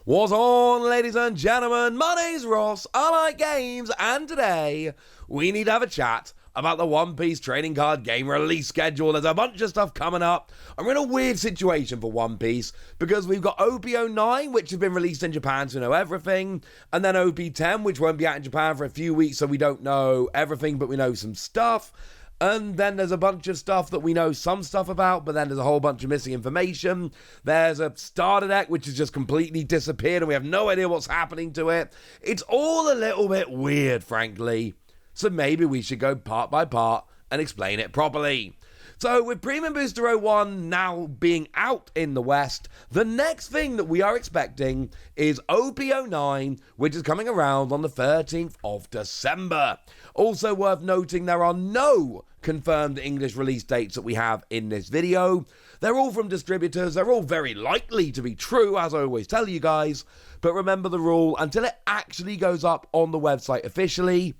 What's on, ladies and gentlemen? My name's Ross, I like games, and today we need to have a chat about the One Piece trading card game release schedule. There's a bunch of stuff coming up. I'm in a weird situation for One Piece because we've got OP09, which has been released in Japan, so we know everything, and then OP10, which won't be out in Japan for a few weeks, so we don't know everything, but we know some stuff. And then there's a bunch of stuff that we know some stuff about, but then there's a whole bunch of missing information. There's a starter deck which has just completely disappeared and we have no idea what's happening to it. It's all a little bit weird, frankly. So maybe we should go part by part and explain it properly. So with Premium Booster 01 now being out in the West, the next thing that we are expecting is OP09, which is coming around on the 13th of December. Also worth noting, there are no confirmed English release dates that we have in this video. They're all from distributors. They're all very likely to be true, as I always tell you guys. But remember the rule, until it actually goes up on the website officially,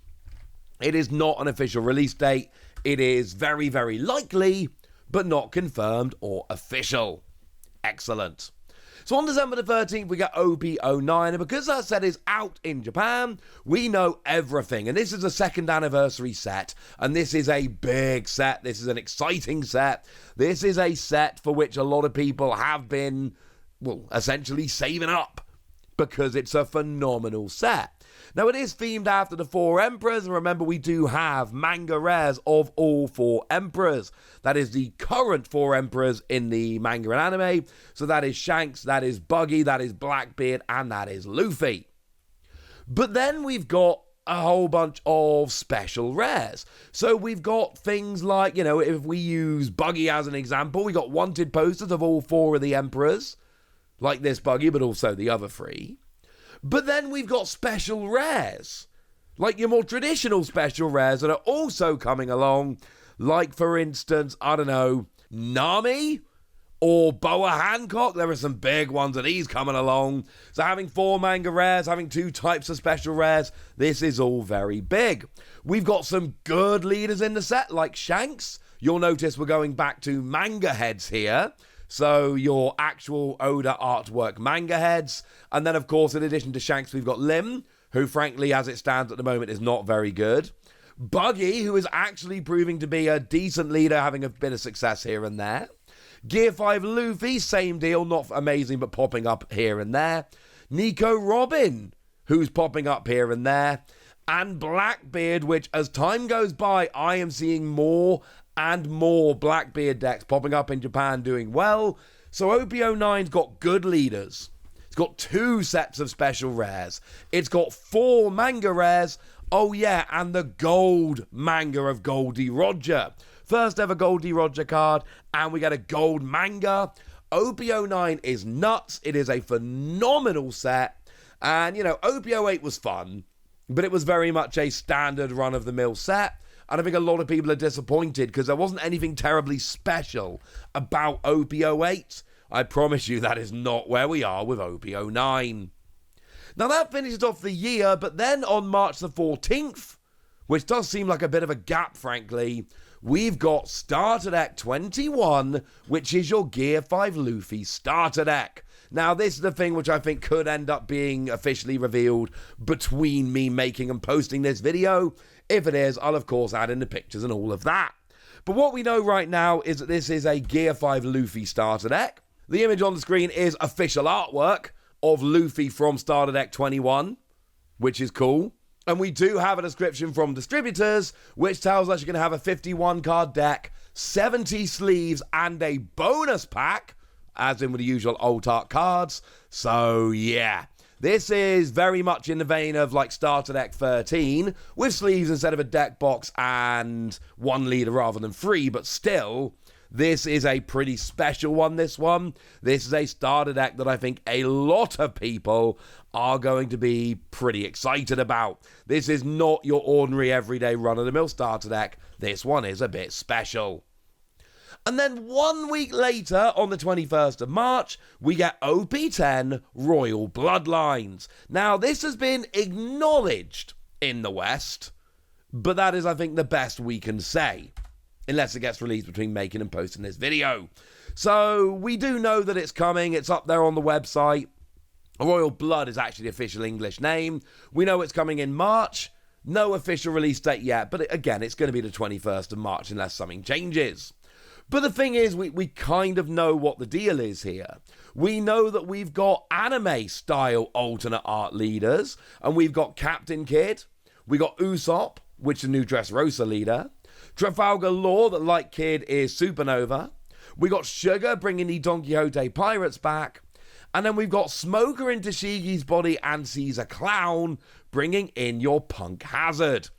it is not an official release date. It is very, very likely, but not confirmed or official. Excellent. So on December the 13th, we get OP09, and because that set is out in Japan, we know everything. And this is a second anniversary set, and this is a big set. This is an exciting set. This is a set for which a lot of people have been, well, essentially saving up, because it's a phenomenal set. Now, it is themed after the 4 Emperors, and remember, we do have manga rares of all 4 Emperors. That is the current 4 Emperors in the manga and anime. So that is Shanks, that is Buggy, that is Blackbeard, and that is Luffy. But then we've got a whole bunch of special rares. So we've got things like, if we use Buggy as an example, we got wanted posters of all 4 of the Emperors, like this Buggy, but also the other 3. But then we've got special rares, like your more traditional special rares that are also coming along, like, for instance, I don't know, Nami or Boa Hancock. There are some big ones of these coming along. So having 4 manga rares, having 2 types of special rares, this is all very big. We've got some good leaders in the set, like Shanks. You'll notice we're going back to manga heads here. So your actual Oda artwork manga heads. And then, of course, in addition to Shanks, we've got Lim, who, frankly, as it stands at the moment, is not very good. Buggy, who is actually proving to be a decent leader, having a bit of success here and there. Gear 5 Luffy, same deal, not amazing, but popping up here and there. Nico Robin, who's popping up here and there. And Blackbeard, which, as time goes by, I am seeing more and more Blackbeard decks popping up in Japan doing well. So OP09's got good leaders. It's got 2 sets of special rares. It's got 4 manga rares. Oh yeah, and the gold manga of Goldie Roger. First ever Goldie Roger card, and we get a gold manga. OP09 is nuts. It is a phenomenal set. And, OP08 was fun, but it was very much a standard run-of-the-mill set. And I think a lot of people are disappointed because there wasn't anything terribly special about OP08. I promise you that is not where we are with OP09. Now that finishes off the year, but then on March the 14th, which does seem like a bit of a gap, frankly, we've got Starter Deck 21, which is your Gear 5 Luffy Starter Deck. Now, this is the thing which I think could end up being officially revealed between me making and posting this video. If it is, I'll of course add in the pictures and all of that. But what we know right now is that this is a Gear 5 Luffy Starter Deck. The image on the screen is official artwork of Luffy from Starter Deck 21, which is cool. And we do have a description from distributors, which tells us you're going to have a 51 card deck, 70 sleeves, and a bonus pack, as in with the usual alt art cards. So yeah, this is very much in the vein of like Starter Deck 13, with sleeves instead of a deck box and 1 leader rather than 3, but still, this is a pretty special one, this one. This is a starter deck that I think a lot of people are going to be pretty excited about. This is not your ordinary everyday run-of-the-mill starter deck. This one is a bit special. And then 1 week later, on the 21st of March, we get OP10 Royal Bloodlines. Now, this has been acknowledged in the West, but that is, I think, the best we can say, unless it gets released between making and posting this video. So we do know that it's coming. It's up there on the website. Royal Blood is actually the official English name. We know it's coming in March. No official release date yet, but again, it's going to be the 21st of March unless something changes. But the thing is, we kind of know what the deal is here. We know that we've got anime-style alternate art leaders, and we've got Captain Kidd, we got Usopp, which is the new Dressrosa leader, Trafalgar Law, that like Kidd is Supernova, we got Sugar bringing the Don Quixote pirates back, and then we've got Smoker in Tashigi's body and Caesar Clown bringing in your Punk Hazard.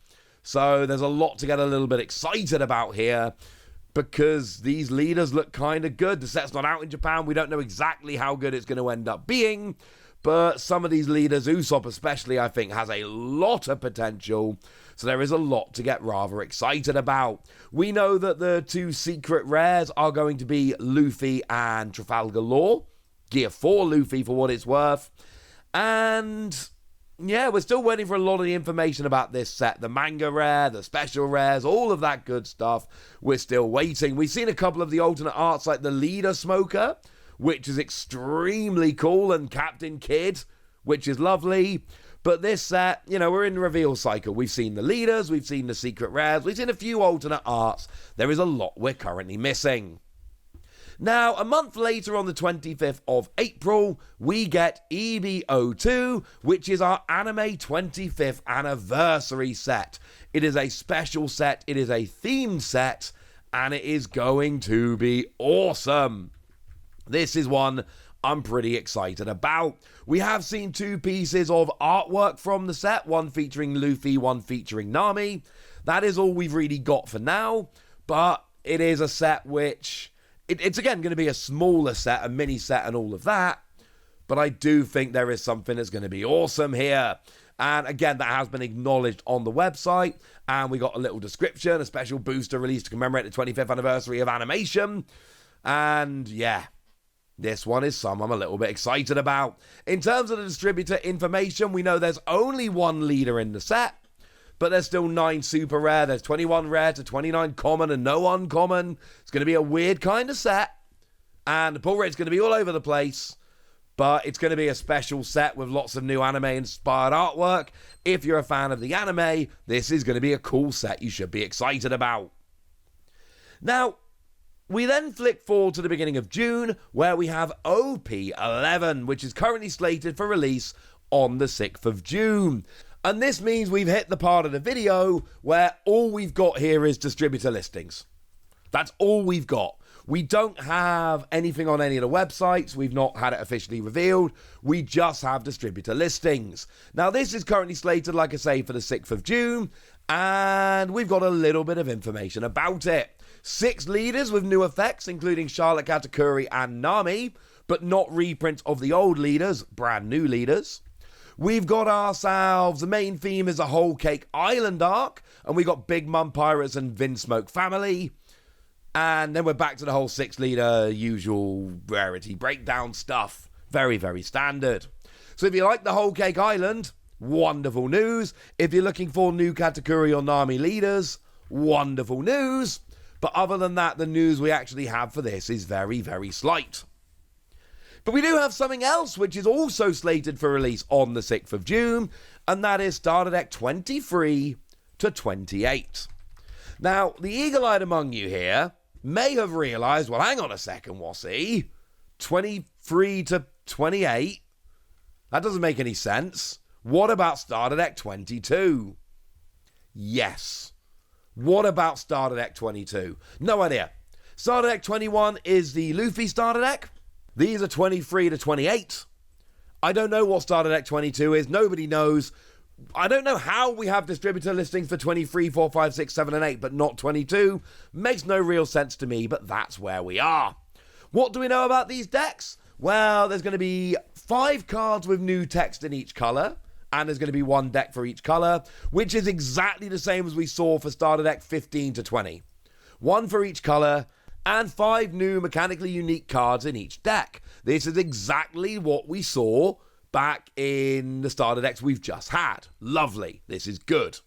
So there's a lot to get a little bit excited about here, because these leaders look kind of good. The set's not out in Japan. We don't know exactly how good it's going to end up being, but some of these leaders, Usopp especially, I think has a lot of potential. So there is a lot to get rather excited about. We know that the two secret rares are going to be Luffy and Trafalgar Law. Gear 4 Luffy for what it's worth. And yeah, we're still waiting for a lot of the information about this set. The manga rare, the special rares, all of that good stuff. We're still waiting. We've seen a couple of the alternate arts like the Leader Smoker, which is extremely cool, and Captain Kidd, which is lovely. But this set, we're in the reveal cycle. We've seen the leaders, we've seen the secret rares, we've seen a few alternate arts. There is a lot we're currently missing. Now, a month later, on the 25th of April, we get EBO2, which is our anime 25th anniversary set. It is a special set, it is a themed set, and it is going to be awesome. This is one I'm pretty excited about. We have seen two pieces of artwork from the set, one featuring Luffy, one featuring Nami. That is all we've really got for now, but it is a set which... It's again going to be a smaller set, a mini set and all of that, but I do think there is something that's going to be awesome here. And again, that has been acknowledged on the website, and we got a little description, a special booster release to commemorate the 25th anniversary of animation. And yeah, this one is some I'm a little bit excited about. In terms of the distributor information, we know there's only one leader in the set, but there's still 9 super rare, there's 21 rare to 29 common and no uncommon. It's going to be a weird kind of set, and the pull rate's going to be all over the place, but it's going to be a special set with lots of new anime-inspired artwork. If you're a fan of the anime, this is going to be a cool set you should be excited about. Now, we then flick forward to the beginning of June, where we have OP11, which is currently slated for release on the 6th of June. And this means we've hit the part of the video where all we've got here is distributor listings. That's all we've got. We don't have anything on any of the websites. We've not had it officially revealed. We just have distributor listings. Now, this is currently slated, like I say, for the 6th of June. And we've got a little bit of information about it. 6 leaders with new effects, including Charlotte Katakuri and Nami, but not reprints of the old leaders, brand new leaders. We've got ourselves, the main theme is a Whole Cake Island arc, and we got Big Mum Pirates and Vinsmoke family. And then we're back to the whole 6-leader usual rarity breakdown stuff. Very, very standard. So if you like the Whole Cake Island, wonderful news. If you're looking for new Katakuri or Nami leaders, wonderful news. But other than that, the news we actually have for this is very, very slight. But we do have something else which is also slated for release on the 6th of June, and that is Starter Deck 23 to 28. Now, the eagle-eyed among you here may have realised, well, hang on a second, Wassy, 23 to 28? That doesn't make any sense. What about Starter Deck 22? Yes. What about Starter Deck 22? No idea. Starter Deck 21 is the Luffy Starter Deck. These are 23 to 28. I don't know what Starter Deck 22 is. Nobody knows. I don't know how we have distributor listings for 23, 4, 5, 6, 7, and 8, but not 22. Makes no real sense to me, but that's where we are. What do we know about these decks? Well, there's going to be 5 cards with new text in each colour, and there's going to be 1 deck for each colour, which is exactly the same as we saw for Starter Deck 15 to 20. 1 for each colour, and 5 new mechanically unique cards in each deck. This is exactly what we saw back in the starter decks we've just had. Lovely. This is good.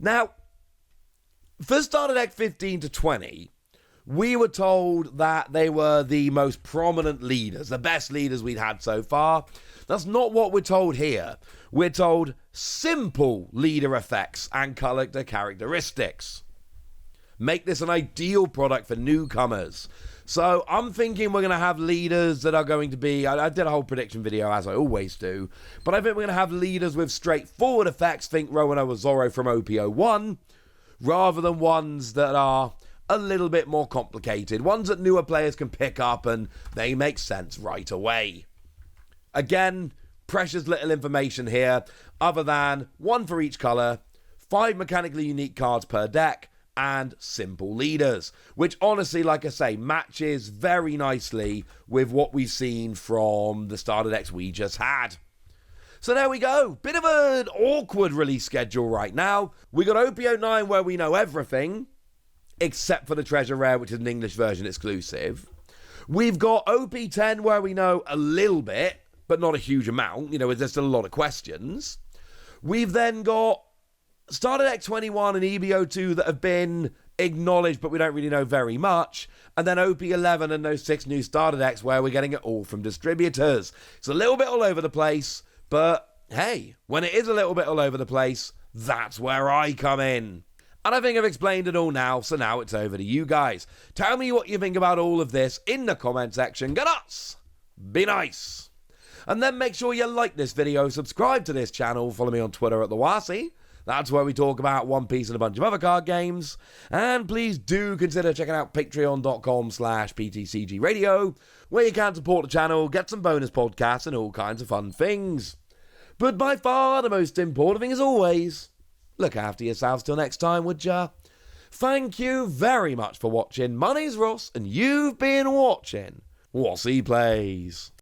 Now, for starter deck 15 to 20, we were told that they were the most prominent leaders, the best leaders we'd had so far. That's not what we're told here. We're told simple leader effects and character characteristics make this an ideal product for newcomers. So I'm thinking we're going to have leaders that are going to be, I did a whole prediction video as I always do, but I think we're going to have leaders with straightforward effects, think Roanoa or Zorro from OPO1, rather than ones that are a little bit more complicated, ones that newer players can pick up and they make sense right away. Again, precious little information here, other than one for each color, 5 mechanically unique cards per deck, and simple leaders, which honestly, like I say, matches very nicely with what we've seen from the starter decks we just had. So there we go. Bit of an awkward release schedule right now. We got OPO9 where we know everything, except for the Treasure Rare, which is an English version exclusive. We've got OP10 where we know a little bit, but not a huge amount. You know, there's still a lot of questions. We've then got Starter Deck 21 and EBO2 that have been acknowledged, but we don't really know very much. And then OP11 and those 6 new starter decks where we're getting it all from distributors. It's a little bit all over the place, but hey, when it is a little bit all over the place, that's where I come in. And I think I've explained it all now, so now it's over to you guys. Tell me what you think about all of this in the comment section. Go nuts! Be nice! And then make sure you like this video, subscribe to this channel, follow me on Twitter at TheWasi. That's where we talk about One Piece and a bunch of other card games. And please do consider checking out patreon.com/PTCG Radio, where you can support the channel, get some bonus podcasts, and all kinds of fun things. But by far the most important thing, as always, look after yourselves till next time, would ya? Thank you very much for watching. My name's Ross, and you've been watching Wasi Plays.